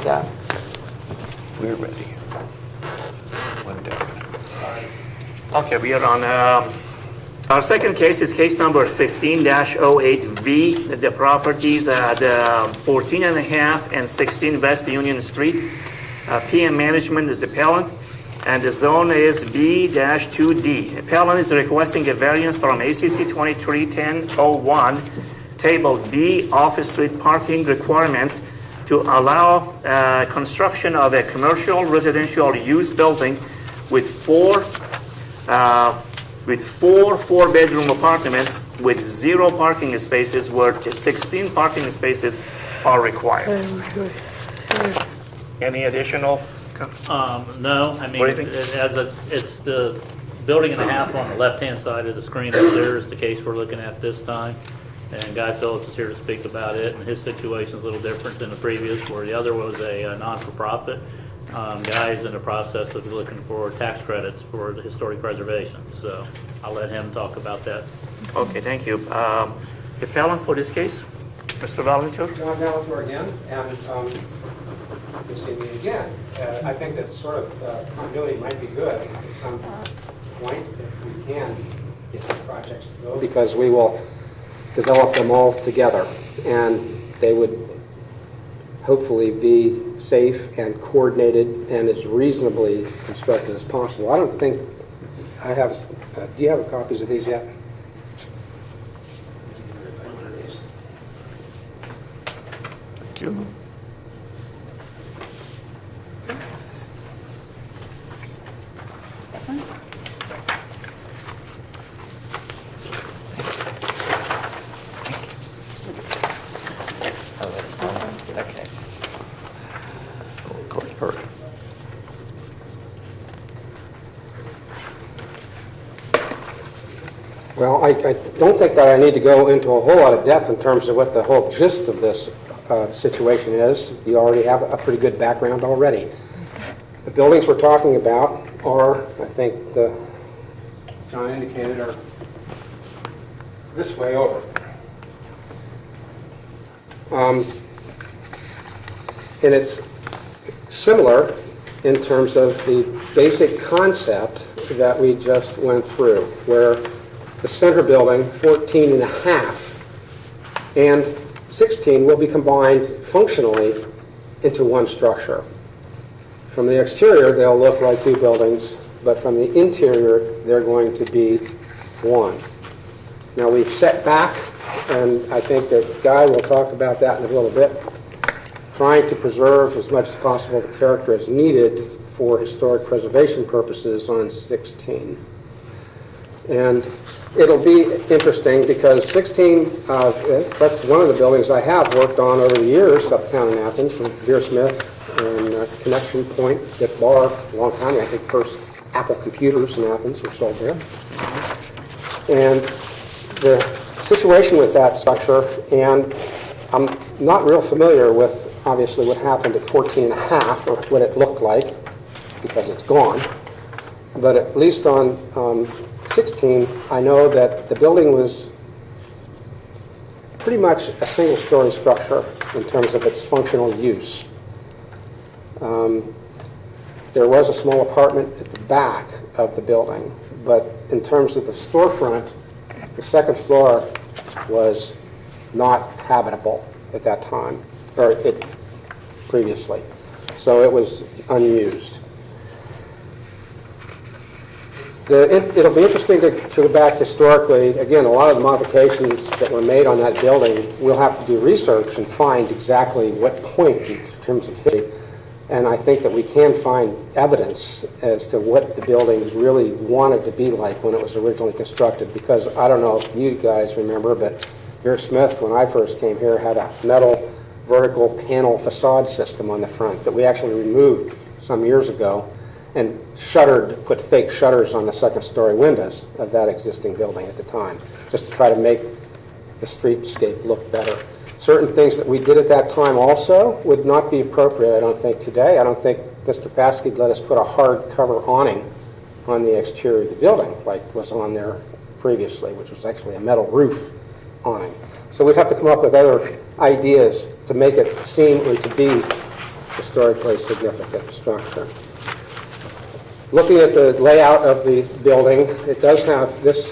that. We're ready. One down. Okay, we are on, our second case is case number 15-08V. The properties at 14 and a half and 16 West Union Street. PM Management is the appellant, and the zone is B-2D. Appellant is requesting a variance from ACC 23-1001, Table B, Office Street parking requirements to allow construction of a commercial residential use building with four four-bedroom apartments with 0 parking spaces, where 16 parking spaces are required. Any additional? No, I mean, What do you think? it's the building and a half on the left-hand side of the screen up there is the case we're looking at this time. And Guy Phillips is here to speak about it, and his situation is a little different than the previous, where the other was a non-for-profit. Guy is in the process of looking for tax credits for the historic preservation, so I'll let him talk about that. Okay, thank you. The appellant for this case, Mr. Valentin? John Valentin again, and you see me again. I think that sort of continuity might be good at some point if we can get the projects to go, because we will develop them all together, and they would hopefully be safe and coordinated and as reasonably constructed as possible. I don't think I have, do you have copies of these yet? Thank you. Okay. Of course, perfect. Well, I don't think that I need to go into a whole lot of depth in terms of what the whole gist of this situation is. You already have a pretty good background already. The buildings we're talking about are, I think John indicated, are this way over. And it's similar in terms of the basic concept that we just went through, where the center building, 14 and a half, and 16 will be combined functionally into one structure. From the exterior, they'll look like 2 buildings, but from the interior, they're going to be one. Now, we've set back, and I think that Guy will talk about that in a little bit, trying to preserve as much as possible the character as needed for historic preservation purposes on 16. And it'll be interesting because 16, that's one of the buildings I have worked on over the years uptown in Athens, from Beer Smith and Connection Point, Dick Bar, a long time. I think first Apple computers in Athens were sold there. And the situation with that structure, and I'm not real familiar with obviously what happened at 14 and a half, or what it looked like, because it's gone. But at least on 16, I know that the building was pretty much a single-story structure in terms of its functional use. There was a small apartment at the back of the building, but in terms of the storefront, the second floor was not habitable at that time, or previously. So it was unused. It'll be interesting to go back historically. Again, a lot of the modifications that were made on that building, we'll have to do research and find exactly what point in terms of history. And I think that we can find evidence as to what the buildings really wanted to be like when it was originally constructed. Because I don't know if you guys remember, but Beer Smith, when I first came here, had a metal vertical panel facade system on the front that we actually removed some years ago and put fake shutters on the second-story windows of that existing building at the time, just to try to make the streetscape look better. Certain things that we did at that time also would not be appropriate, I don't think, today. I don't think Mr. Paskey let us put a hard cover awning on the exterior of the building like was on there previously, which was actually a metal roof awning. So we'd have to come up with other ideas to make it seem or to be historically significant structure. Looking at the layout of the building, it does have, this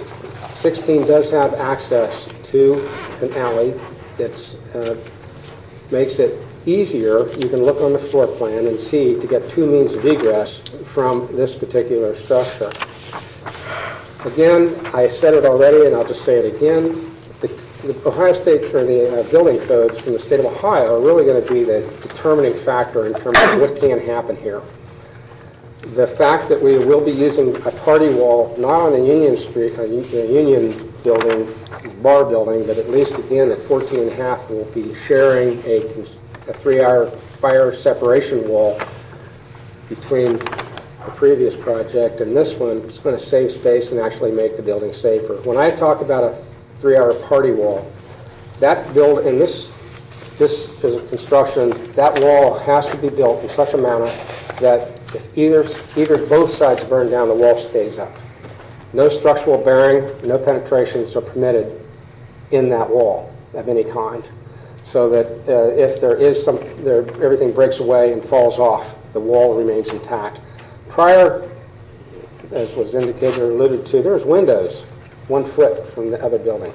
16 does have access to an alley. It makes it easier. You can look on the floor plan and see to get two means of egress from this particular structure. Again, I said it already, and I'll just say it again. The Ohio State, or the building codes from the state of Ohio are really going to be the determining factor in terms of what can happen here. The fact that we will be using a party wall, not on the Union Street, Union building, bar building, but at least again at 14 and a half, we'll be sharing a 3-hour fire separation wall between the previous project and this one. It's going to save space and actually make the building safer. When I talk about a 3-hour party wall, that build, and this is a construction, that wall has to be built in such a manner that if either both sides burn down, the wall stays up. No structural bearing, no penetrations are permitted in that wall of any kind. So that if there is everything breaks away and falls off, the wall remains intact. Prior, as was indicated or alluded to, there's windows 1 foot from the other building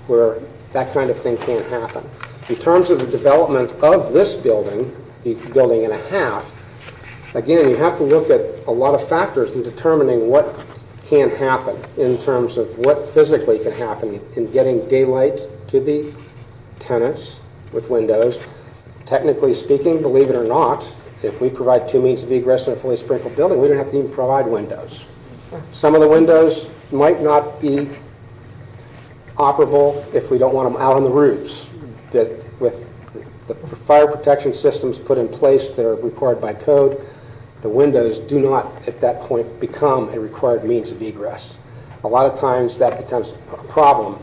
where that kind of thing can't happen. In terms of the development of this building, the building and a half, again, you have to look at a lot of factors in determining what can happen in terms of what physically can happen in getting daylight to the tenants with windows. Technically speaking, believe it or not, if we provide two means of egress in a fully sprinkled building, we don't have to even provide windows. Some of the windows might not be operable if we don't want them out on the roofs. But with the fire protection systems put in place that are required by code, the windows do not at that point become a required means of egress. A lot of times that becomes a problem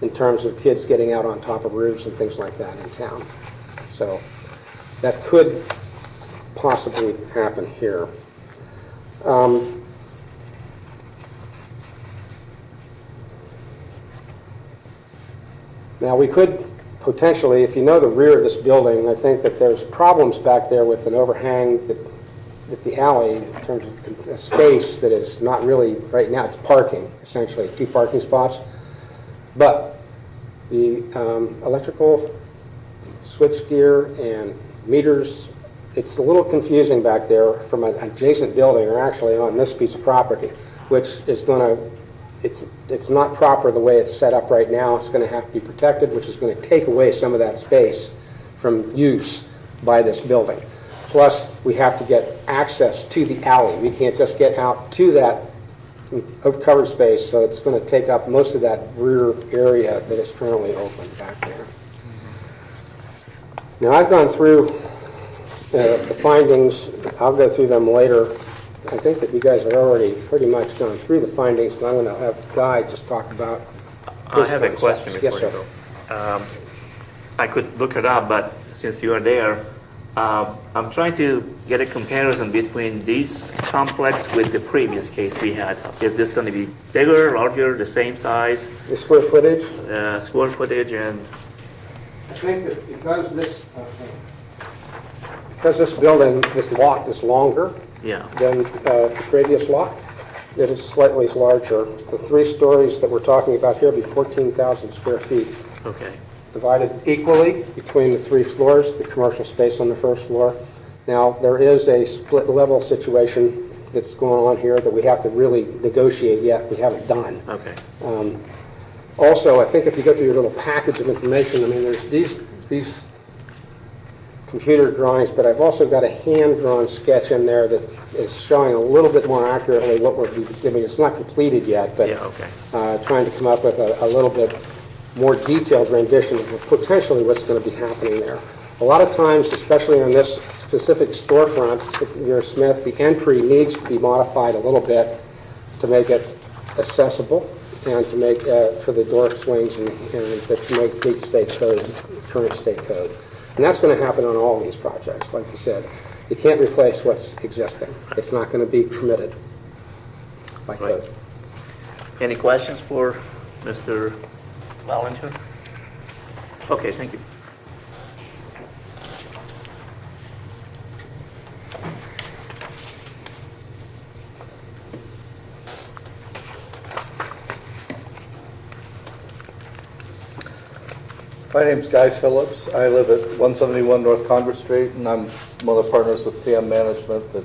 in terms of kids getting out on top of roofs and things like that in town. So that could possibly happen here. Now we could potentially, if you know the rear of this building, I think that there's problems back there with an overhang at the alley in terms of a space that is not really, right now it's parking, essentially, 2 parking spots. But the electrical switchgear and meters, it's a little confusing back there from an adjacent building, or actually on this piece of property, which is going to, it's not proper the way it's set up right now. It's going to have to be protected, which is going to take away some of that space from use by this building. Plus, we have to get access to the alley. We can't just get out to that covered space, so it's going to take up most of that rear area that is currently open back there. Now, I've gone through the findings. I'll go through them later. I think that you guys have already pretty much gone through the findings, and I'm going to have Guy just talk about I have a question before Yes, you sir. go. I could look it up, but since you are there, I'm trying to get a comparison between this complex with the previous case we had. Is this going to be bigger, larger, the same size, The square footage. square footage, and I think that because this building, this lot is longer yeah, than the previous lot, it is slightly larger. The 3 stories that we're talking about here will be 14,000 square feet, okay, divided equally between the 3 floors, the commercial space on the first floor. Now, there is a split level situation that's going on here that we have to really negotiate yet. We haven't done. okay, Also, I think if you go through your little package of information, I mean, there's these computer drawings, but I've also got a hand-drawn sketch in there that is showing a little bit more accurately what we're giving. It's not completed yet, but yeah, okay, trying to come up with a little bit more detailed rendition of potentially what's going to be happening there. A lot of times, especially on this specific storefront, near Smith, the entry needs to be modified a little bit to make it accessible and to make for the door swings and to make meet state code, current state code. And that's going to happen on all these projects, like you said. You can't replace what's existing. It's not going to be permitted by code. Right. Any questions for Mr. Ballinger? Okay, thank you. My name's Guy Phillips. I live at 171 North Congress Street, and I'm one of the partners with PM Management that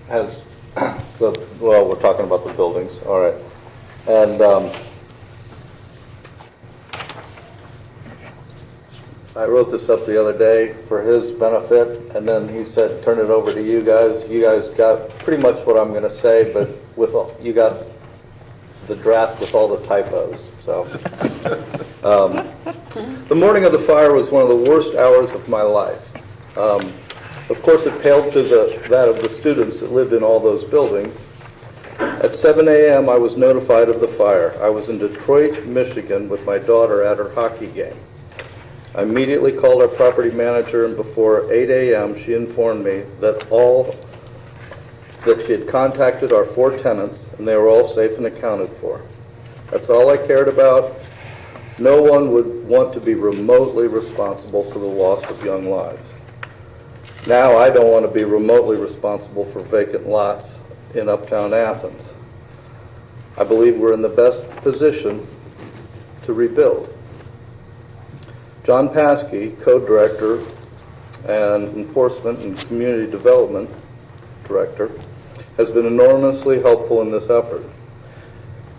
has well, we're talking about the buildings, all right. And I wrote this up the other day for his benefit, and then he said, turn it over to you guys. You guys got pretty much what I'm going to say, but with all, you got the draft with all the typos. So, the morning of the fire was one of the worst hours of my life. Of course, it paled to that of the students that lived in all those buildings. At 7 a.m., I was notified of the fire. I was in Detroit, Michigan, with my daughter at her hockey game. I immediately called our property manager, and before 8 a.m., she informed me that she had contacted our 4 tenants, and they were all safe and accounted for. That's all I cared about. No one would want to be remotely responsible for the loss of young lives. Now I don't want to be remotely responsible for vacant lots in uptown Athens. I believe we're in the best position to rebuild. John Paskey, Code Director and Enforcement and Community Development Director, has been enormously helpful in this effort.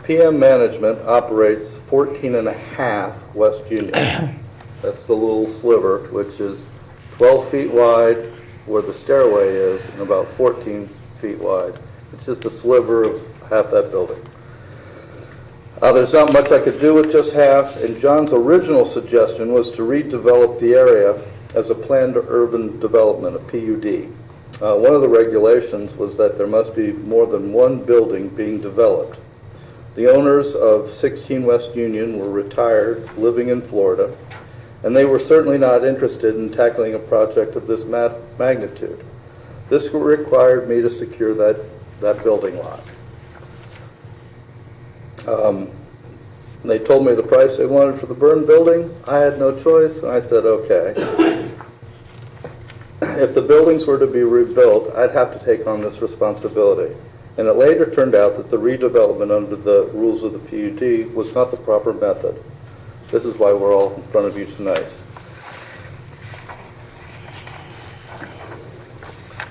PM Management operates 14.5 West Union. That's the little sliver, which is 12 feet wide where the stairway is and about 14 feet wide. It's just a sliver of half that building. There's not much I could do with just half, and John's original suggestion was to redevelop the area as a planned urban development, a PUD. One of the regulations was that there must be more than one building being developed. The owners of 16 West Union were retired, living in Florida, and they were certainly not interested in tackling a project of this magnitude. This required me to secure that building lot. They told me the price they wanted for the burned building. I had no choice, and I said, okay. If the buildings were to be rebuilt, I'd have to take on this responsibility. And it later turned out that the redevelopment under the rules of the PUD was not the proper method. This is why we're all in front of you tonight.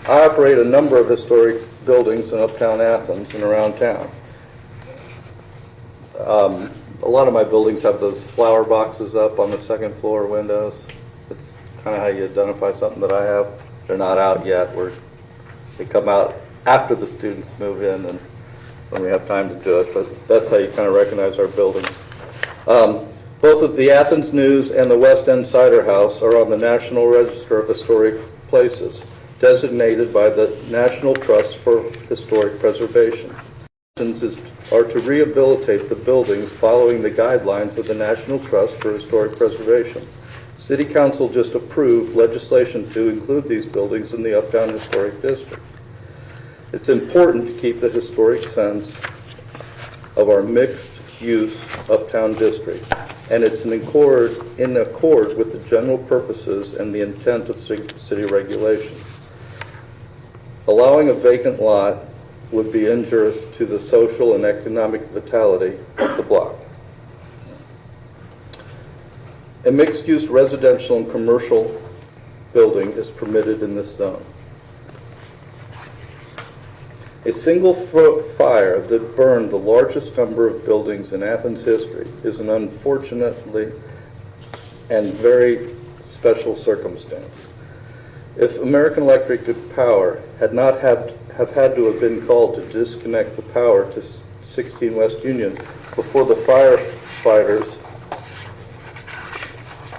I operate a number of historic buildings in uptown Athens and around town. A lot of my buildings have those flower boxes up on the second floor windows. It's kind of how you identify something that I have. They're not out yet. They come out after the students move in and when we have time to do it, but that's how you kind of recognize our buildings. Both of the Athens News and the West End Cider House are on the National Register of Historic Places, designated by the National Trust for Historic Preservation. Are to rehabilitate the buildings following the guidelines of the National Trust for Historic Preservation. City Council just approved legislation to include these buildings in the Uptown Historic District. It's important to keep the historic sense of our mixed-use Uptown District, and it's in accord with the general purposes and the intent of city regulations. Allowing a vacant lot would be injurious to the social and economic vitality of the block. A mixed-use residential and commercial building is permitted in this zone. A single fire that burned the largest number of buildings in Athens history is an unfortunately and very special circumstance. If American Electric Power had not had to have been called to disconnect the power to 16 West Union before the firefighters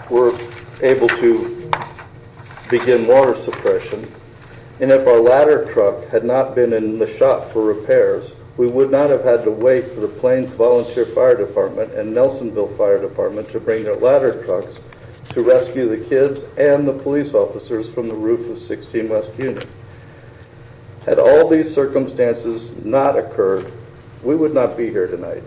were able to begin water suppression, and if our ladder truck had not been in the shop for repairs, we would not have had to wait for the Plains Volunteer Fire Department and Nelsonville Fire Department to bring their ladder trucks to rescue the kids and the police officers from the roof of 16 West Union. Had all these circumstances not occurred, we would not be here tonight.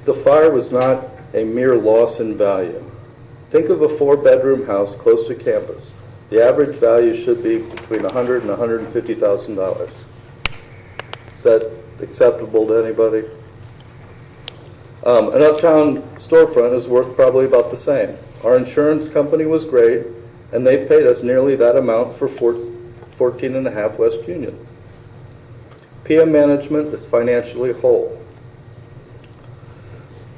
The fire was not a mere loss in value. Think of a 4-bedroom house close to campus. The average value should be between $100,000 and $150,000. Is that acceptable to anybody? An uptown storefront is worth probably about the same. Our insurance company was great, and they've paid us nearly that amount for 14.5 West Union. PM Management is financially whole.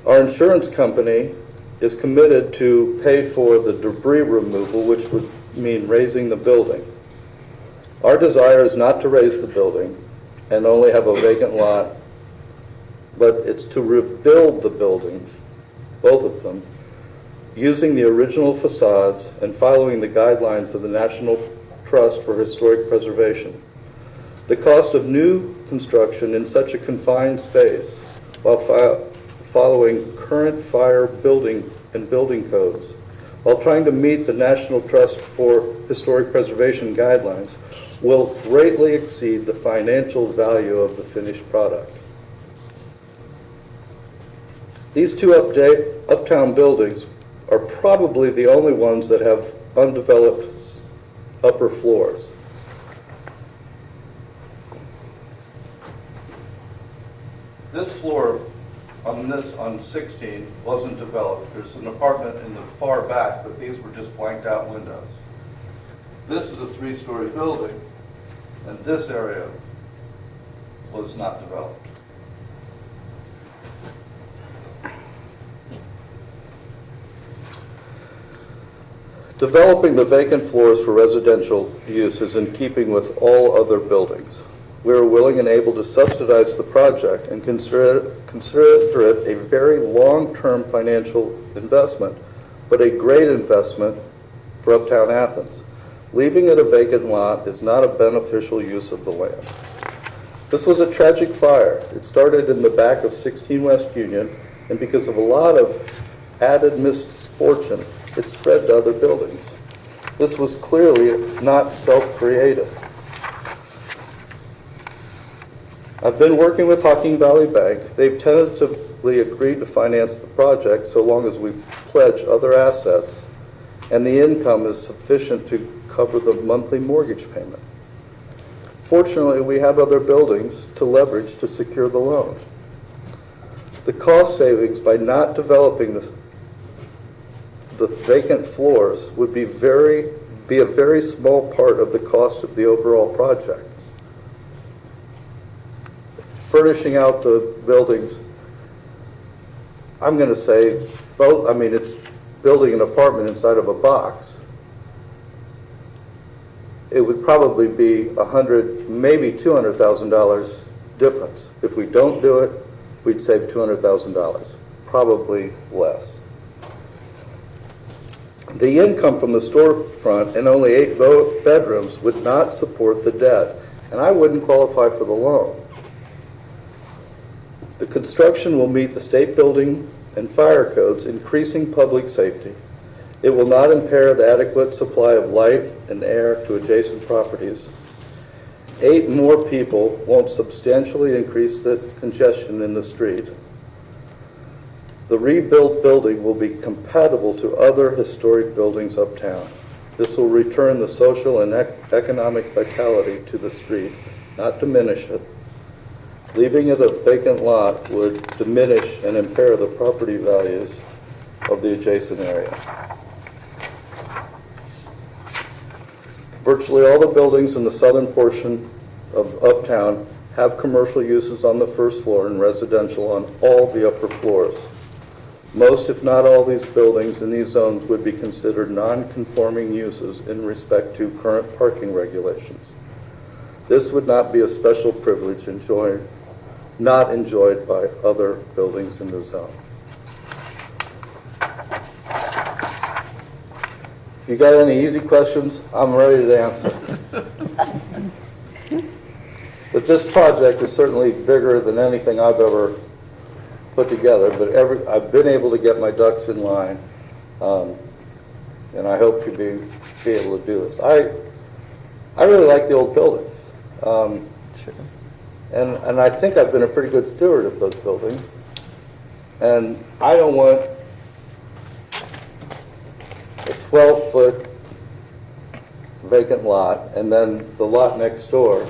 Our insurance company is committed to pay for the debris removal, which would mean raising the building. Our desire is not to raise the building and only have a vacant lot, but it's to rebuild the buildings, both of them, using the original facades and following the guidelines of the National Trust for Historic Preservation. The cost of new construction in such a confined space, while following current fire building and building codes, while trying to meet the National Trust for Historic Preservation guidelines, will greatly exceed the financial value of the finished product. These two uptown buildings are probably the only ones that have undeveloped upper floors. This floor on 16 wasn't developed. There's an apartment in the far back, but these were just blanked out windows. This is a 3-story building, and this area was not developed. Developing the vacant floors for residential use is in keeping with all other buildings. We are willing and able to subsidize the project and consider it a very long-term financial investment, but a great investment for Uptown Athens. Leaving it a vacant lot is not a beneficial use of the land. This was a tragic fire. It started in the back of 16 West Union, and because of a lot of added misfortune, it spread to other buildings. This was clearly not self-created. I've been working with Hocking Valley Bank. They've tentatively agreed to finance the project so long as we pledge other assets and the income is sufficient to cover the monthly mortgage payment. Fortunately, we have other buildings to leverage to secure the loan. The cost savings by not developing the vacant floors would be a very small part of the cost of the overall project. Furnishing out the buildings, I'm going to say both. I mean, it's building an apartment inside of a box. It would probably be $100,000, maybe $200,000 difference. If we don't do it, we'd save $200,000, probably less. The income from the storefront and only 8 bedrooms would not support the debt, and I wouldn't qualify for the loan. The construction will meet the state building and fire codes, increasing public safety. It will not impair the adequate supply of light and air to adjacent properties. 8 more people won't substantially increase the congestion in the street. The rebuilt building will be compatible to other historic buildings uptown. This will return the social and economic vitality to the street, not diminish it. Leaving it a vacant lot would diminish and impair the property values of the adjacent area. Virtually all the buildings in the southern portion of Uptown have commercial uses on the first floor and residential on all the upper floors. Most, if not all, these buildings in these zones would be considered non-conforming uses in respect to current parking regulations. This would not be a special privilege not enjoyed by other buildings in the zone. If you got any easy questions, I'm ready to answer. But this project is certainly bigger than anything I've ever put together, but I've been able to get my ducks in line, and I hope to be able to do this. I really like the old buildings. Sure. And I think I've been a pretty good steward of those buildings. And I don't want a 12-foot vacant lot and then the lot next door,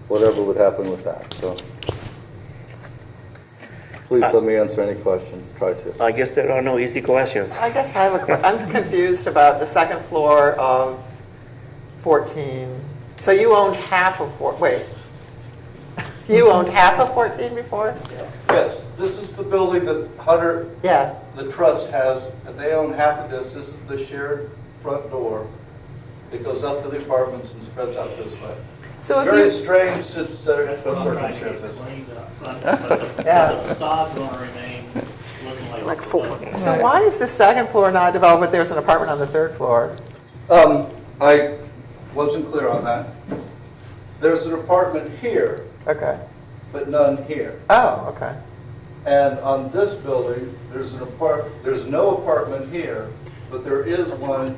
whatever would happen with that. So please let me answer any questions, try to. I guess there are no easy questions. I guess I have a question. I'm just confused about the second floor of 14. So you owned half of wait. You owned half of 14 before? Yes, this is the building that Hunter, Yeah. the trust has, and they own half of this. This is the shared front door. It goes up to the apartments and spreads out this way. So if Very you, strange set That's of what I'm trying to circumstances. explain. But Yeah. the facade's going to remain looking like. Like four. so why is the second floor not developed, but there's an apartment on the third floor? I wasn't clear on that. There's an apartment here, Okay. but none here. Oh, okay. And on this building, there's no apartment here, but there is one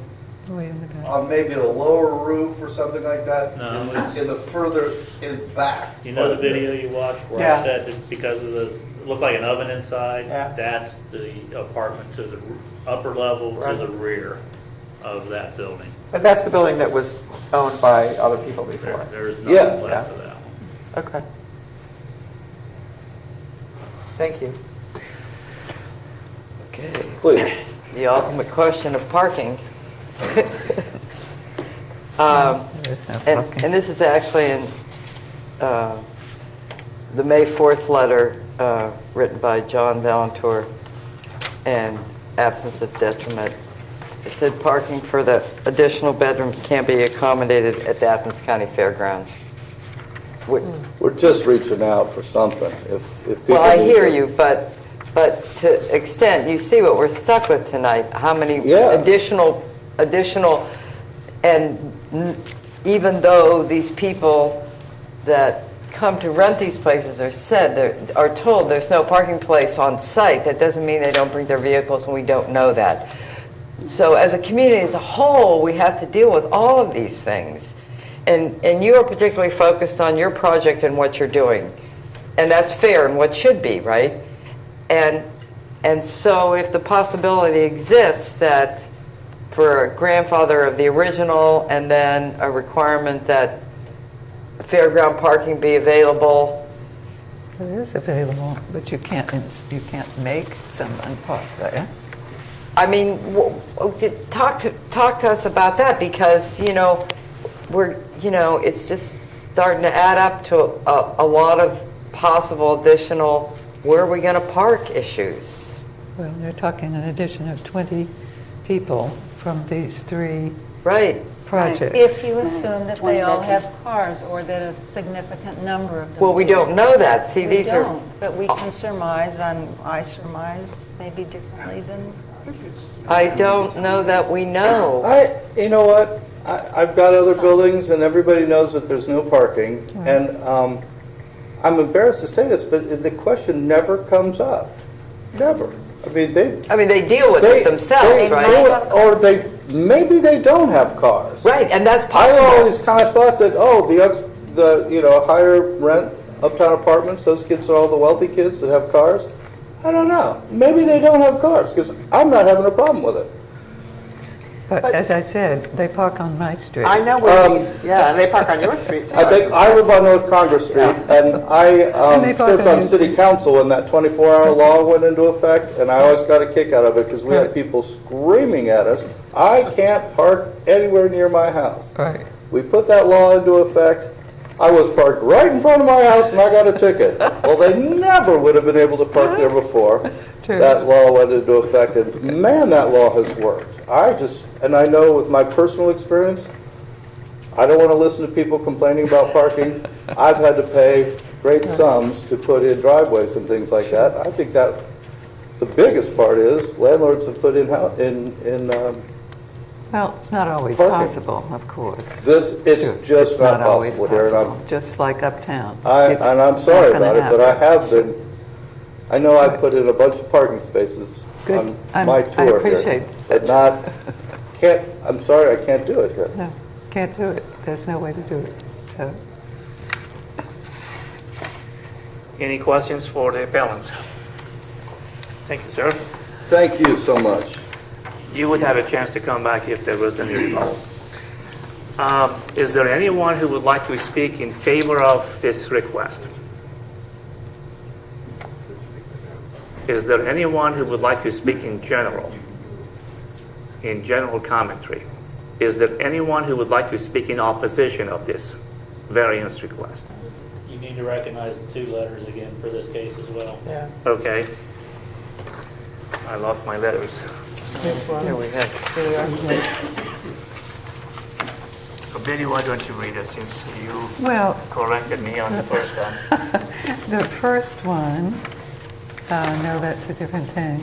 on maybe the lower roof or something like that. No, in the further in back. You know the video you watched where Yeah. I said that because of the, it looked like an oven inside? Yeah. That's the apartment to the upper level to Right. the rear of that building. But that's the building that was owned by other people before. There's nothing Yeah. left of that one. Okay. Thank you. Okay, Please. the ultimate question of parking. And this is actually in the May 4th letter written by John Valentour and absence of detriment. It said parking for the additional bedrooms can be accommodated at the Athens County Fairgrounds. We're just reaching out for something. If people Well, I need hear to- you, but to extent, you see what we're stuck with tonight, how many Yeah. additional, and even though these people that come to rent these places are told there's no parking place on site, that doesn't mean they don't bring their vehicles, and we don't know that. So as a community as a whole, we have to deal with all of these things. And you are particularly focused on your project and what you're doing. And that's fair and what should be, right? And so if the possibility exists that for a grandfather of the original and then a requirement that fairground parking be available. It is available, but you can't make someone park there. I mean, talk to us about that, because it's just starting to add up to a lot of possible additional where are we going to park issues. Well, they're talking an addition of 20 people from these three Right. projects. If you assume that they all have cars, or that a significant number of them. Well, we do. don't know that. See, We these don't, but we can surmise, and I surmise maybe differently than. I don't know that we know. You know what? I've got other buildings, and everybody knows that there's no parking. And I'm embarrassed to say this, but the question never comes up. Never. I mean, they deal with it themselves, they right? do it, or maybe they don't have cars. Right, and that's I possible. always kind of thought that the higher rent uptown apartments, those kids are all the wealthy kids that have cars. I don't know. Maybe they don't have cars, because I'm not having a problem with it. But as I said, they park on my street. I know where, yeah, and they park on your street too. I live on North Congress Street, and they park since on I'm your city council when that 24-hour law went into effect, and I always got a kick out of it because we had people screaming at us, I can't park anywhere near my house. Right. We put that law into effect. I was parked right in front of my house, and I got a ticket. Well, they never would have been able to park there before. True. That law went into effect, and man, that law has worked. And I know with my personal experience, I don't want to listen to people complaining about parking. I've had to pay great sums to put in driveways and things like that. I think that the biggest part is landlords have put in Well, it's not always Parking. possible, of course. it's Sure. just It's not always possible here, and possible, just like uptown. It's and I'm sorry not gonna about it, but I happen. have been. I know I've put in a bunch of parking spaces Good. on my I tour appreciate here, but I'm sorry, I can't do it here. No, can't do it. There's no way to do it. So, Any questions for the appellants? Thank you, sir. Thank you so much. You would have a chance to come back if there was any rebuttal. Is there anyone who would like to speak in favor of this request? Is there anyone who would like to speak in general commentary? Is there anyone who would like to speak in opposition of this variance request? You need to recognize the two letters again for this case as well. Yeah. Okay. I lost my letters. This one. Here we are. So Betty, why don't you read it since you Well, corrected me on the first one? the first one, no, that's a different thing.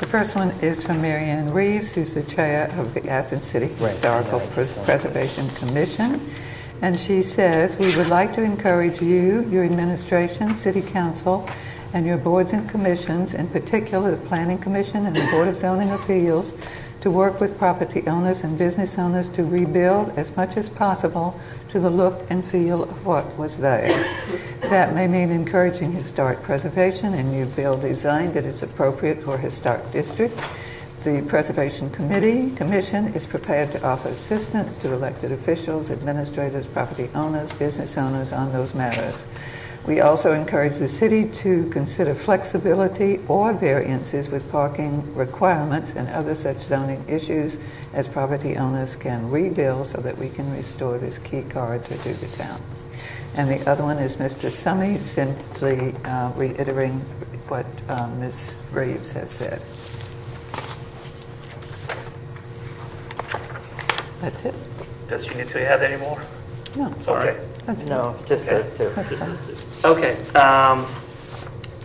The first one is from Marianne Reeves, who's the chair of the Athens City Historical Preservation Commission. And she says, we would like to encourage you, your administration, city council, and your boards and commissions, in particular the Planning Commission and the Board of Zoning Appeals, to work with property owners and business owners to rebuild as much as possible to the look and feel of what was there. That may mean encouraging historic preservation and new build design that is appropriate for a historic district. The Preservation Commission is prepared to offer assistance to elected officials, administrators, property owners, business owners on those matters. We also encourage the city to consider flexibility or variances with parking requirements and other such zoning issues as property owners can rebuild so that we can restore this key corridor to the town. And the other one is Mr. Summy simply reiterating what Ms. Reeves has said. That's it? Does she need to add any more? No. Okay. That's No, just Okay. those two. That's fine. Okay.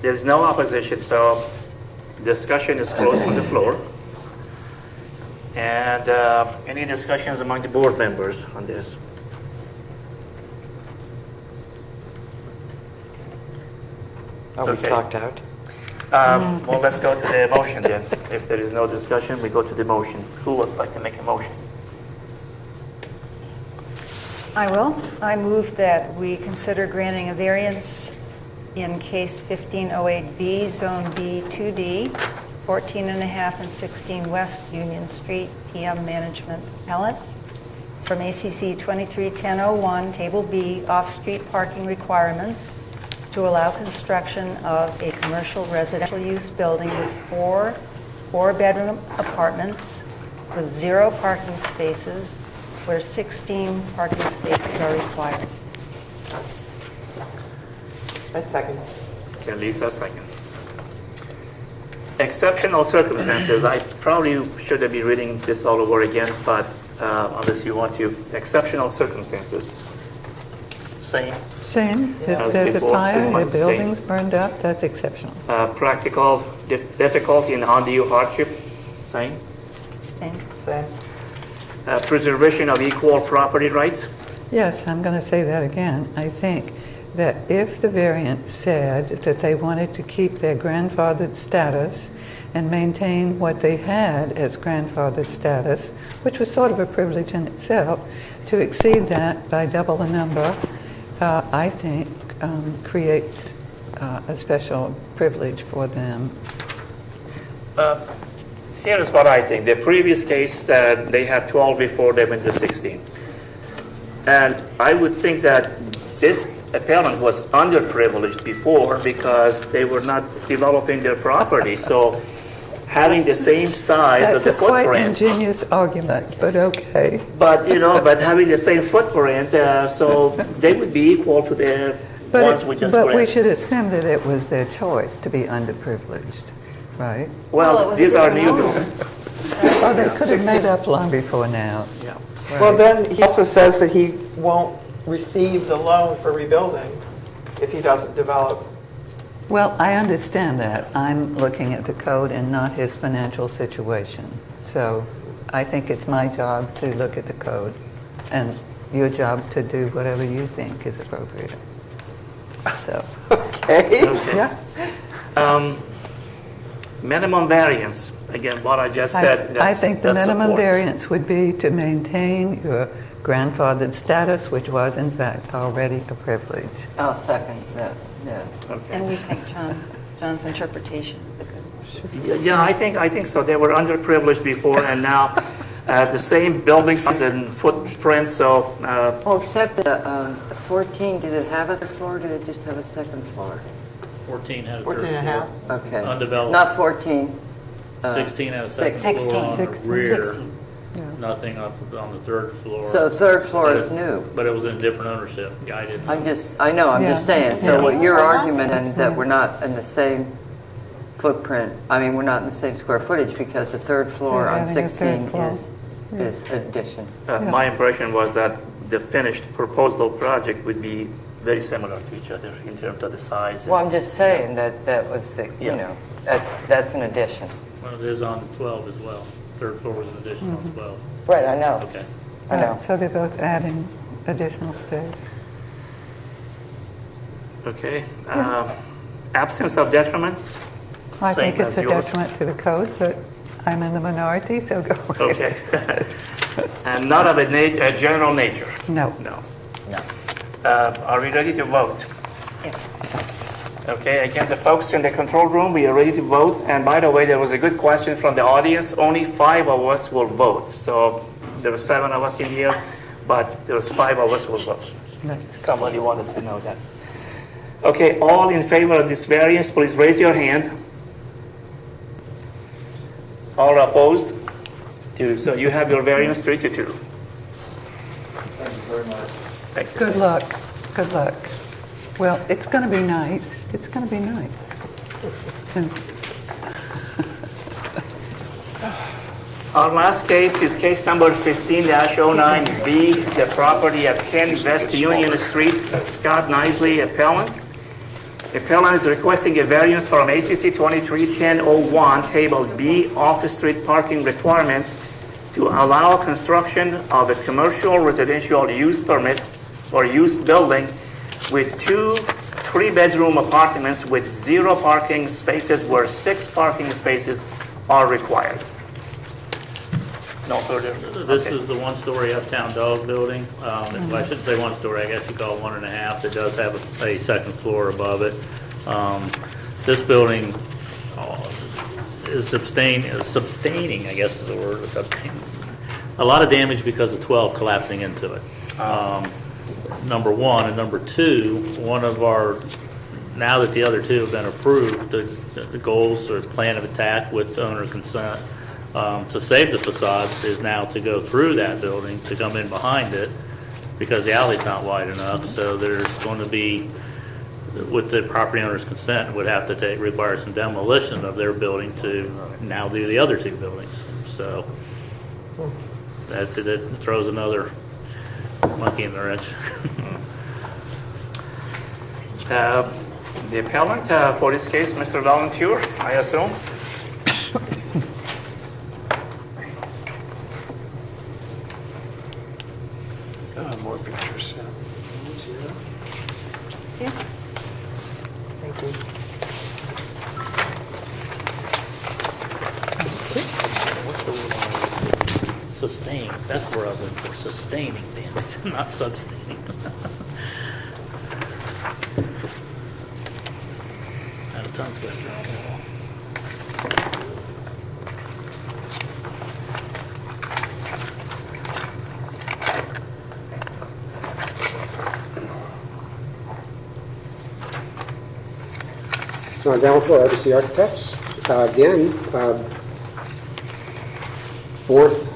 There's no opposition, so discussion is closed on the floor. And any discussions among the board members on this? Are we Okay. talked out? Well, let's go to the motion then. If there is no discussion, we go to the motion. Who would like to make a motion? I will. I move that we consider granting a variance in case 1508B, Zone B 2D, 14 and a half and 16 West Union Street, PM Management Appellant, from ACC 231001, Table B, off-street parking requirements, to allow construction of a commercial residential use building with four-bedroom apartments with 0 parking spaces, where 16 parking spaces are required. A second. Okay, Lisa, second. Exceptional circumstances. I probably shouldn't be reading this all over again, but unless you want to. Exceptional circumstances. Same. Same. If As there's a before, fire, pretty the much the same. building's burned up, that's exceptional. Practical difficulty and undue hardship. Same. Same. Same. Preservation of equal property rights. Yes, I'm going to say that again. I think that if the variant said that they wanted to keep their grandfathered status and maintain what they had as grandfathered status, which was sort of a privilege in itself, to exceed that by double the number, I think creates a special privilege for them. Here's what I think. The previous case, they had 12 before they went to 16. And I would think that this appellant was underprivileged before because they were not developing their property. So having the same size as That's the a quite footprint. ingenious argument, but okay. But, but having the same footprint, so they would be equal to the ones we just But we granted. should assume that it was their choice to be underprivileged, right? Well, it Well, was these are given new. over. Oh, they could have made up long before now. Yeah. Well, then he also says that he won't receive the loan for rebuilding if he doesn't develop. Well, I understand that. I'm looking at the code and not his financial situation. So I think it's my job to look at the code and your job to do whatever you think is appropriate. So, Okay. yeah. Minimum variance. Again, what I just said. I think the that minimum supports. variance would be to maintain your grandfathered status, which was in fact already a privilege. I'll second that, yeah. Okay. And we think John's interpretation is a good one. Yeah, I think so. They were underprivileged before, and now the same building size and footprint. So Well, except the 14, did it have a third floor or did it just have a second floor? 14 had a 14 third and a half? floor. Okay. Undeveloped. Not 14. 16 had a second floor 16. on the rear. 16. Nothing up on the third floor. So third floor But is new. But it was in different ownership. Guy didn't. I'm just saying, so what your argument and that we're not in the same footprint, I mean, we're not in the same square footage because the third floor We're on adding a 16 third floor. is addition. My impression was that the finished proposal project would be very similar to each other in terms of the size. Well, I'm just saying that was the, you Yeah. know, that's an addition. Well, it is on 12 as well. Third floor was an addition on 12. Right, I know. Okay. I know. So they're both adding additional space. Okay. Absence of detriment? I Same think it's as a yours. detriment to the code, but I'm in the minority, so go ahead. Okay. And not of a general nature? No. No. Are we ready to vote? Okay, again, the folks in the control room, we are ready to vote. And by the way, there was a good question from the audience. Only 5 of us will vote. So there were 7 of us in here, but there was 5 of us will vote. Somebody wanted to know that. Okay, all in favor of this variance, please raise your hand. All opposed? 2. So you have your variance 3-2. Thank you very much. Thank you. Good luck. Good luck. Well, it's going to be nice. It's going to be nice. And Our last case is case number 15-09B, the property at 10 West Union Street, Scott Knisley, appellant. Appellant is requesting a variance from ACC 23-1001, Table B, off-street parking requirements to allow construction of a commercial residential use permit or use building with 2 3-bedroom apartments with 0 parking spaces where 6 parking spaces are required. No further. This Okay. is the one-story Uptown Dog building. Well, I shouldn't say one-story, I guess you call it 1.5. It does have a second floor above it. This building is sustaining, I guess is the word. A lot of damage because of 12 collapsing into it. Number one. And number two, one of our, now that the other 2 have been approved, the goals or plan of attack with owner consent to save the facade is now to go through that building, to come in behind it, because the alley's not wide enough. So there's going to be, with the property owner's consent, would have to require some demolition of their building to now do the other 2 buildings. So that throws another monkey in the wrench. The appellant for this case, Mr. Volunteer, I assume. More pictures. Thank you. Sustain. That's where I was looking for. Sustaining damage, not sustaining. Not a tongue twister. John Downfloor, ABC Architects. Again, 4th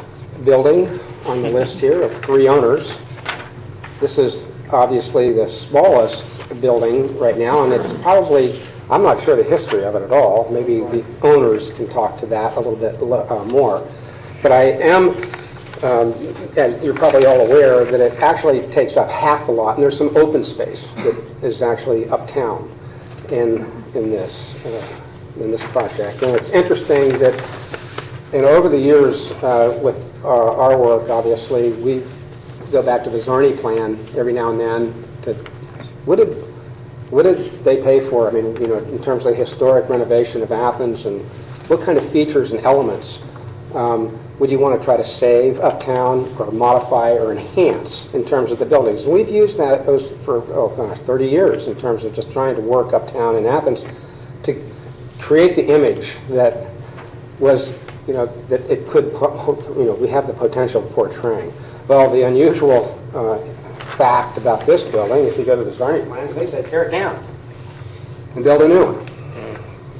building on the list here of 3 owners. This is obviously the smallest building right now, and it's probably, I'm not sure the history of it at all. Maybe the owners can talk to that a little bit more. But I am, and you're probably all aware, that it actually takes up half the lot, and there's some open space that is actually uptown in this project. And it's interesting that, over the years with our work, obviously, we go back to the Zarni plan every now and then. What did they pay for? I mean, in terms of the historic renovation of Athens, and what kind of features and elements would you want to try to save uptown, or modify, or enhance in terms of the buildings? And we've used those for 30 years in terms of just trying to work uptown in Athens to create the image that was, that it could, we have the potential of portraying. Well, the unusual fact about this building, if you go to the zoning plans, they said tear it down. and build a new one.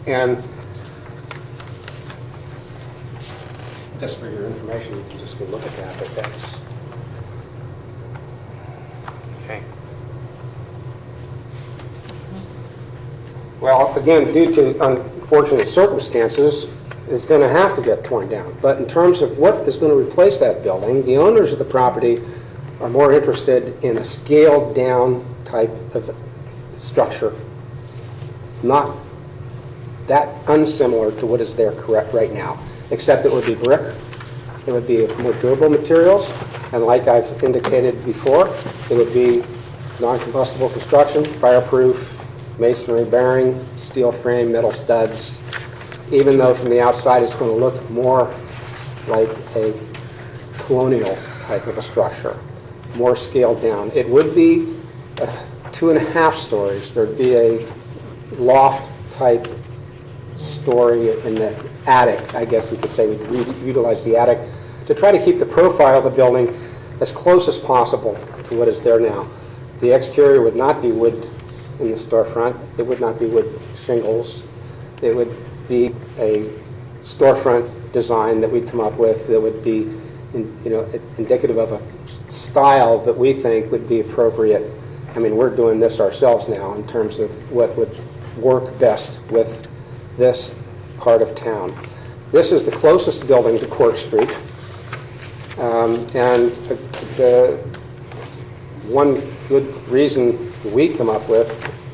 And just for your information, you can just go look at that, but that's... Okay. Well, again, due to unfortunate circumstances, it's going to have to get torn down. But in terms of what is going to replace that building, the owners of the property are more interested in a scaled-down type of structure, not that unsimilar to what is there correct right now, except it would be brick, it would be more durable materials, and like I've indicated before, it would be non-combustible construction, fireproof, masonry bearing, steel frame, metal studs, even though from the outside it's going to look more like a colonial type of a structure, more scaled down. It would be 2.5 stories. There'd be a loft type story in the attic, I guess you could say. We'd utilize the attic to try to keep the profile of the building as close as possible to what is there now. The exterior would not be wood in the storefront. It would not be wood shingles. It would be a storefront design that we'd come up with that would be indicative of a style that we think would be appropriate. I mean, we're doing this ourselves now in terms of what would work best with this part of town. This is the closest building to Court Street. And the one good reason we come up with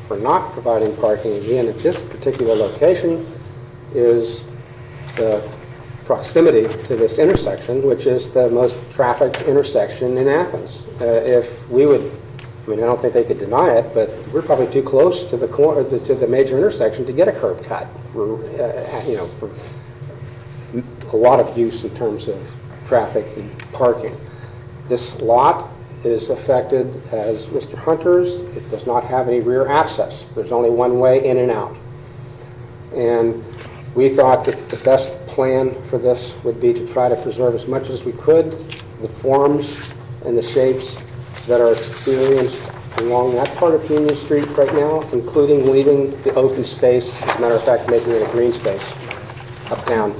for not providing parking again at this particular location is the proximity to this intersection, which is the most trafficked intersection in Athens. If we would, I mean, I don't think they could deny it, but we're probably too close to the to the major intersection to get a curb cut. For a lot of use in terms of traffic and parking. This lot is affected as Mr. Hunter's. It does not have any rear access. There's only one way in and out. And we thought that the best plan for this would be to try to preserve as much as we could the forms and the shapes that are experienced along that part of Union Street right now, including leaving the open space, as a matter of fact, making it a green space uptown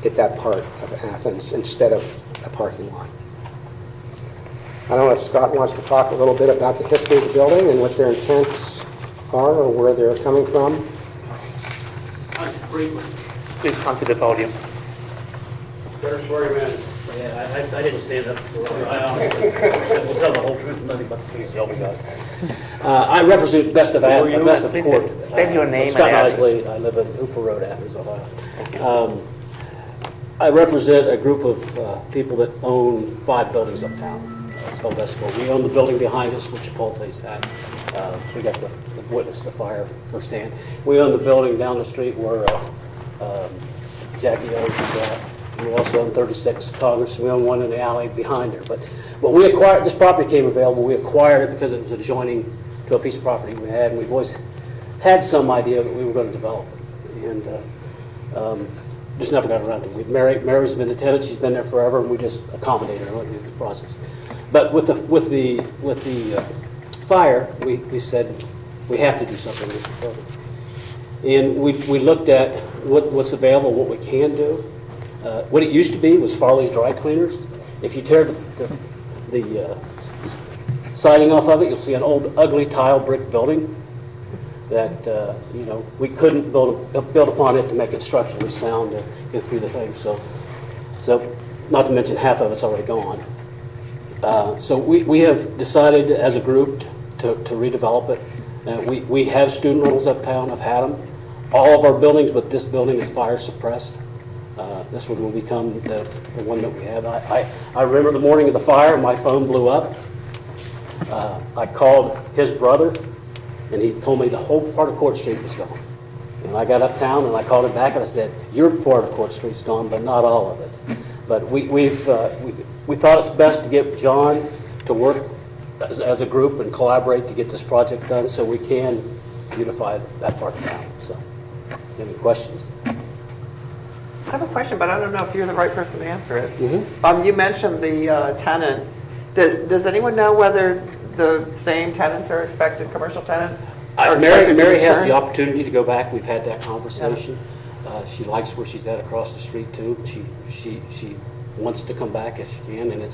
at that part of Athens instead of a parking lot. I don't know if Scott wants to talk a little bit about the history of the building and what their intents are or where they're coming from. Please come to the podium. Better swear him in. Yeah, I didn't stand up for I honestly will tell the whole truth and nothing but the truth, so help me God. I represent Best of Athens, Best of Please Court. state your name Scott and address. Isley. I live in Hooper Road, Athens, Ohio. I represent a group of people that own 5 buildings uptown. It's called Vesticle. We own the building behind us, which Chipotle's at. We got to witness the fire firsthand. We own the building down the street where Jackie owns that. We also own 36 Congress. We own one in the alley behind her. But we acquired, this property came available. We acquired it because it was adjoining to a piece of property we had, and we've always had some idea that we were going to develop it. And just never got around to it. Mary's been the tenant. She's been there forever, and we just accommodated her in this process. But with the fire, we said we have to do something with the building. And we looked at what's available, what we can do. What it used to be was Farley's Dry Cleaners. If you tear the siding off of it, you'll see an old, ugly tile brick building that we couldn't build upon it to make it structurally sound to get through the thing. So not to mention half of it's already gone. So we have decided as a group to redevelop it. We have student rentals uptown. I've had them. All of our buildings, but this building is fire suppressed. This one will become the one that we have. I remember the morning of the fire, my phone blew up. I called his brother, and he told me the whole part of Court Street was gone. And I got uptown, and I called him back, and I said, your part of Court Street's gone, but not all of it. But we thought it's best to get John to work as a group and collaborate to get this project done so we can beautify that part of town. So, any questions? I have a question, but I don't know if you're the right person to answer it. Mm-hmm. You mentioned the tenant. Does anyone know whether the same tenants are expected, commercial tenants? Or Mary expected to Mary has return? the opportunity to go back. We've had that conversation. She likes where she's at across the street too. She wants to come back if she can, and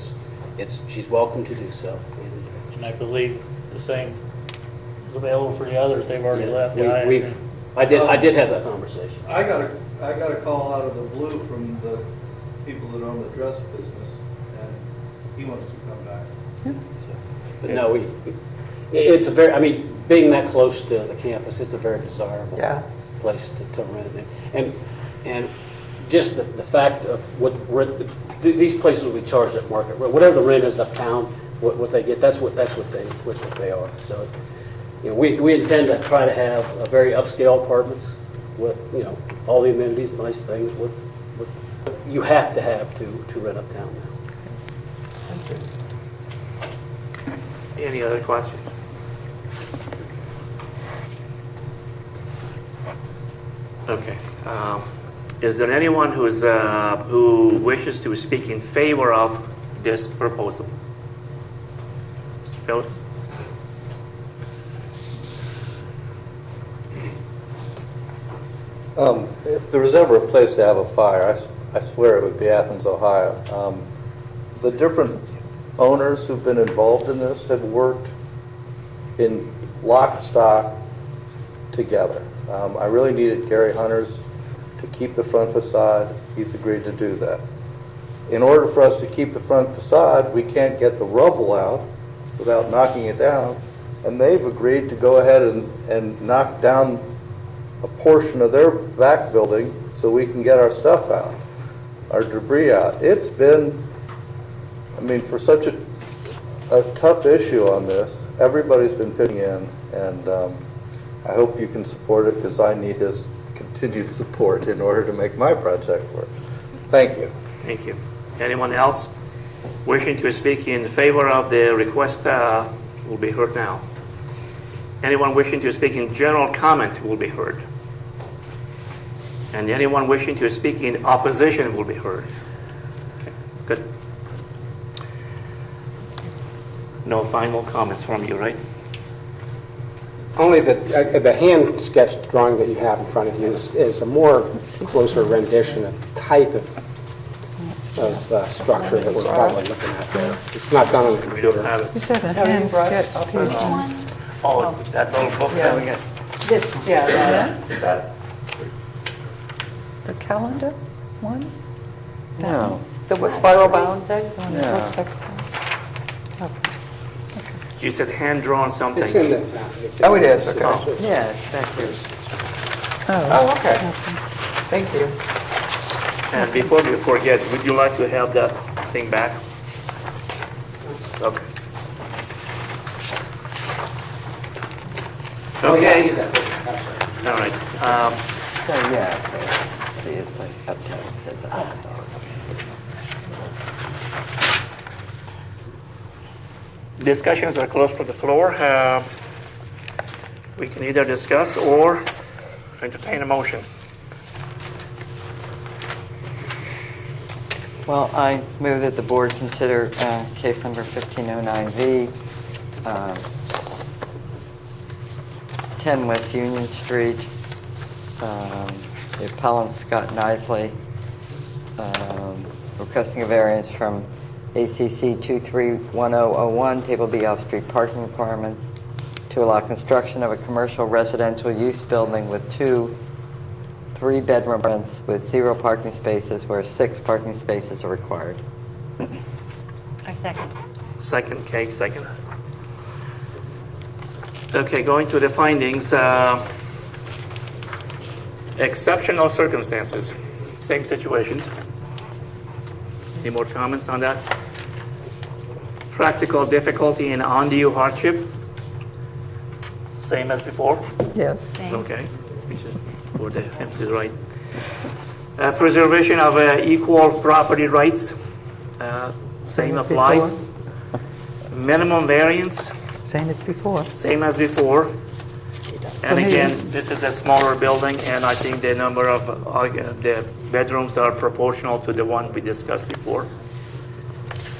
she's welcome to do so. And I believe the same is available for the others. They've already left. I did have that conversation. I got a call out of the blue from the people that own the dress business, and he wants to come back. But no, it's a very, I mean, being that close to the campus, it's a very desirable Yeah. place to rent. And just the fact of these places will be charged at market rate. Whatever the rent is uptown, what they get, that's what they are. So, we intend to try to have a very upscale apartments with, all the amenities, nice things with you have to have to rent uptown now. Any other questions? Okay. Is there anyone who wishes to speak in favor of this proposal? Mr. Phillips? If there was ever a place to have a fire, I swear it would be Athens, Ohio. The different owners who've been involved in this have worked in lock stock together. I really needed Gary Hunters to keep the front facade. He's agreed to do that. In order for us to keep the front facade, we can't get the rubble out without knocking it down, and they've agreed to go ahead and knock down a portion of their back building so we can get our stuff out, our debris out. It's been, for such a tough issue on this, everybody's been pitching in, and I hope you can support it because I need his continued support in order to make my project work. Thank you. Thank you. Anyone else wishing to speak in favor of the request will be heard now. Anyone wishing to speak in general comment will be heard. And anyone wishing to speak in opposition will be heard. Okay, good. No final comments from you, right? Only the hand sketch drawing that you have in front of you is a more closer rendition of the type of structure that we're probably looking at there. It's not done on the We don't computer. have it. You said a Have you hand brought sketch up piece. this one? Oh, that little book that we got. This, that. The calendar one? No. The spiral bound thing? No. Looks like, okay. You said hand-drawn something. It's in the... Oh, it is, okay. Yeah, it's back here. Oh, okay. Thank you. And before we forget, would you like to have that thing back? Okay. Okay. All right. So, yeah, so let's see, it's like uptown, it says uptown. Discussions are closed for the floor. We can either discuss or entertain a motion. Well, I move that the board consider case number 1509V, 10 West Union Street, the appellant Scott Nisley, requesting a variance from ACC 231001, Table B off-street parking requirements, to allow construction of a commercial residential use building with 2 3-bedroom apartments with 0 parking spaces where 6 parking spaces are required. I second. Second, Kate, second. Okay, going through the findings. Exceptional circumstances, same situations. Any more comments on that? Practical difficulty and undue hardship, same as before. yes. Same. Okay, which is for the empty right. Preservation of equal property rights, same as applies. before. Minimum variance, Same as before. same as before. And me- again, this is a smaller building, and I think the number of the bedrooms are proportional to the one we discussed before.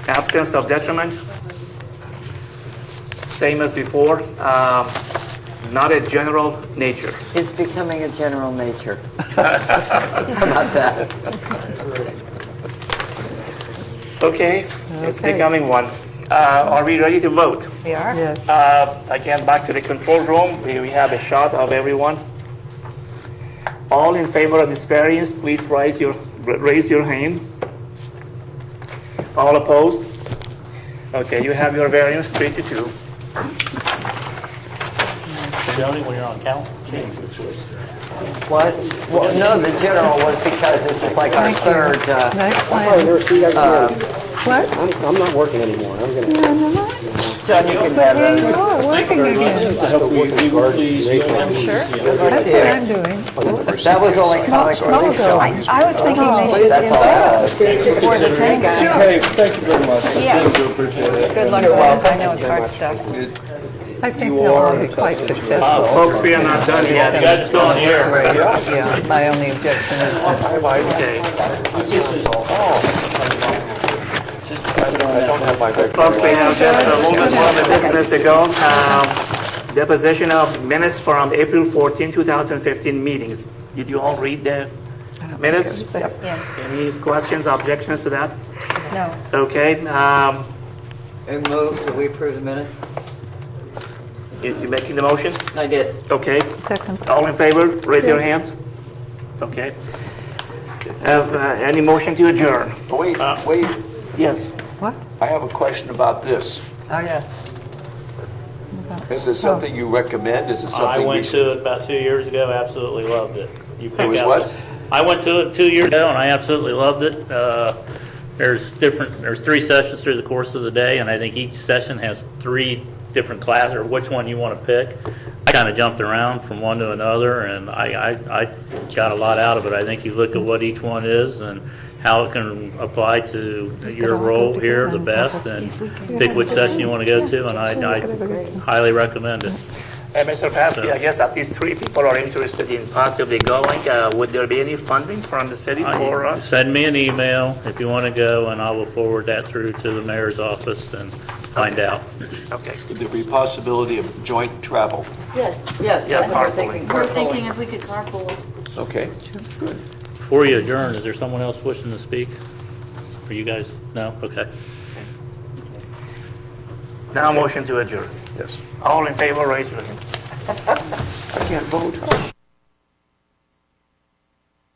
Absence of detriment, same as before. not a general nature. It's becoming a general nature. How about that? Okay, it's Okay. becoming one. Are we ready to vote? We are? Yes. Again, back to the control room. We have a shot of everyone. All in favor of this variance, please raise your hand. All opposed? Okay, you have your variance 3-2. Joni, when you're on council, change this way. What? Well, no, the general was because this is like our Thank you. third, Nice I'll plan. never see you guys again. What? I'm not working anymore. I'm gonna. John, you can have Here you those. are, working again. I hope we will please. I'm sure. That's what I'm doing. That was only comic Small relief, girl. John. I was thinking they should That's all that invite was. us before the 10 guy. Hey, thank you very much. Yeah. Appreciate it. Good luck You're with it. welcome. I know it's hard stuff. I think they'll all be quite successful. Folks, we are not done yet. You guys are still on the air. Right, yeah. My only objection is that Okay. Folks, we have just a little bit more of a business to go. Deposition of minutes from April 14, 2015 meetings. Did you all read the minutes? Yes. Any questions, objections to that? No. Okay, And move that we approve the minutes? is you making the motion? I did. Okay, second. all in favor, raise your hands. Okay. Any motion to adjourn? Wait, wait, Yes. What? I have a question about this. Oh, yeah. Is it something you recommend? Is it I something we went should? to it about 2 years ago, absolutely loved it. You pick was out what? this- I went to it 2 years ago and I absolutely loved it. There's 3 sessions through the course of the day, and I think each session has 3 different classes, or which one you want to pick. I kind of jumped around from one to another, and I got a lot out of it. I think you look at what each one is and how it can apply to your role here the best, and pick which session you want to go to, and I highly recommend it. Mr. Paskey, I guess at least 3 people are interested in possibly going. Would there be any funding from the city for us? Send me an email if you want to go, and I will forward that through to the mayor's office and find out. Okay. Would there be possibility of joint travel? Yes, yes. Yeah, I think we're carpooling. thinking We're carpooling. thinking if we could carpool. Okay, good. Before you adjourn, is there someone else wishing to speak? For you guys? No? Okay. Now motion to adjourn. Yes. All in favor, raise your hand. I can't vote.